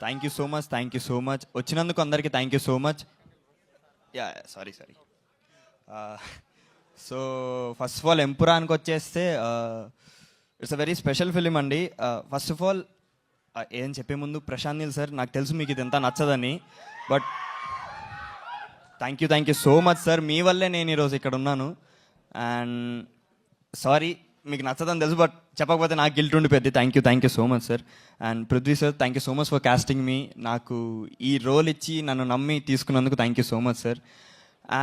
Thank you so much, thank you so much. వచ్చినందుకు అందరికీ thank you so much. Yeah sorry. So first of all ఎంపురానికి వచ్చేస్తే it's a very special film అండి. First of all ఏం చెప్పే ముందు Prashanth Neel sir, నాకు తెలుసు మీకు ఇది ఎంత నచ్చదని, but thank you so much sir. మీ వల్లే నేను ఈరోజు ఇక్కడ ఉన్నాను. అండ్ సారీ మీకు నచ్చదని తెలుసు, బట్ చెప్పకపోతే నాకు గిల్ట్ ఉండిపోద్ది. Thank you so much sir. And Prithvi sir, thank you so much for casting మీ. నాకు ఈ రోల్ ఇచ్చి నన్ను నమ్మి తీసుకున్నందుకు thank you so much sir.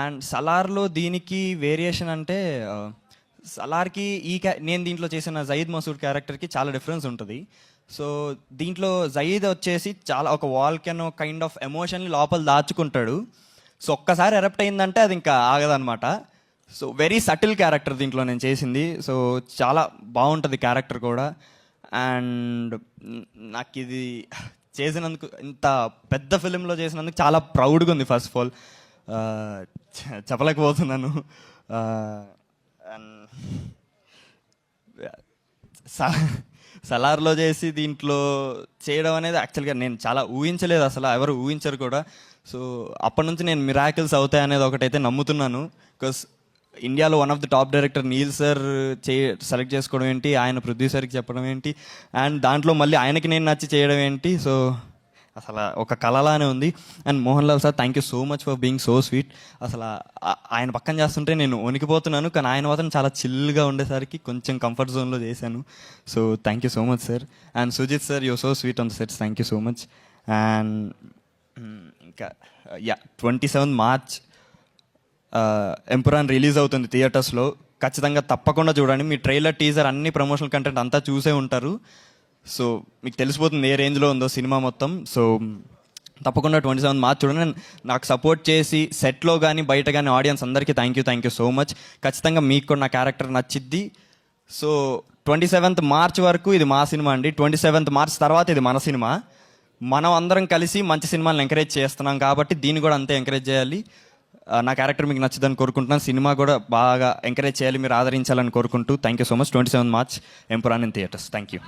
And సలార్లో దీనికి వేరియేషన్ అంటే సలార్కి నేను దీంట్లో చేసిన జయీద్ మసూద్ క్యారెక్టర్కి చాలా డిఫరెన్స్ ఉంటుంది. సో దీంట్లో జయీద్ వచ్చేసి చాలా ఒక వాల్కెనో కైండ్ ఆఫ్ ఎమోషన్ని లోపల దాచుకుంటాడు. సో ఒక్కసారి ఎరప్ట్ అయిందంటే అది ఇంకా ఆగదనమాట. సో వెరీ సటిల్ క్యారెక్టర్ దీంట్లో నేను చేసింది. సో చాలా బాగుంటుంది క్యారెక్టర్ కూడా. అండ్ నాకు ఇది చేసినందుకు, ఇంత పెద్ద ఫిలింలో చేసినందుకు చాలా ప్రౌడ్గా ఉంది. ఫస్ట్ ఆఫ్ ఆల్ చెప్పలేకపోతున్నాను. సలార్లో చేసి దీంట్లో చేయడం అనేది యాక్చువల్గా నేను చాలా ఊహించలేదు, అసలు ఎవరు ఊహించరు కూడా. సో అప్పటి నుంచి నేను మిరాకిల్స్ అవుతాయనేది ఒకటైతే నమ్ముతున్నాను. బికాస్ ఇండియాలో one of the top director Neel sir select చేసుకోవడం ఏంటి, ఆయన ప్రొడ్యూసర్కి చెప్పడం ఏంటి, అండ్ దాంట్లో మళ్ళీ ఆయనకి నేను నచ్చి చేయడం ఏంటి. సో అసలు ఒక కళలానే ఉంది. And Mohan Lal sir, thank you so much for being so sweet. అసలు ఆయన పక్కన చేస్తుంటే నేను వణికిపోతున్నాను, కానీ ఆయన మాత్రం చాలా చిల్గా ఉండేసరికి కొంచెం కంఫర్ట్ జోన్లో చేశాను. So thank you so much sir. And Sujith sir, you so sweet on the sets, thank you so much. And ఇంకా 27 మార్చ్ ఎంపురాన్ రిలీజ్ అవుతుంది థియేటర్స్లో. ఖచ్చితంగా తప్పకుండా చూడండి. మీ ట్రైలర్, టీజర్, అన్ని ప్రమోషనల్ కంటెంట్ అంతా చూసే ఉంటారు. సో మీకు తెలిసిపోతుంది ఏ రేంజ్లో ఉందో సినిమా మొత్తం. సో తప్పకుండా 27 మార్చ్ చూడండి. నాకు సపోర్ట్ చేసి సెట్లో కానీ బయట కానీ ఆడియన్స్ అందరికీ థ్యాంక్ యూ సో మచ్. ఖచ్చితంగా మీకు కూడా నా క్యారెక్టర్ నచ్చిద్ది. సో 27th మార్చ్ వరకు ఇది మా సినిమా అండి. 27th మార్చ్ తర్వాత ఇది మన సినిమా. మనం అందరం కలిసి మంచి సినిమాలను ఎంకరేజ్ చేస్తున్నాం కాబట్టి దీన్ని కూడా అంతే ఎంకరేజ్ చేయాలి. నా క్యారెక్టర్ మీకు నచ్చుదని కోరుకుంటున్నాను. సినిమా కూడా బాగా ఎంకరేజ్ చేయాలి, మీరు ఆదరించాలని కోరుకుంటూ thank you so much. 27 March Empuraan in theatres. Thank you.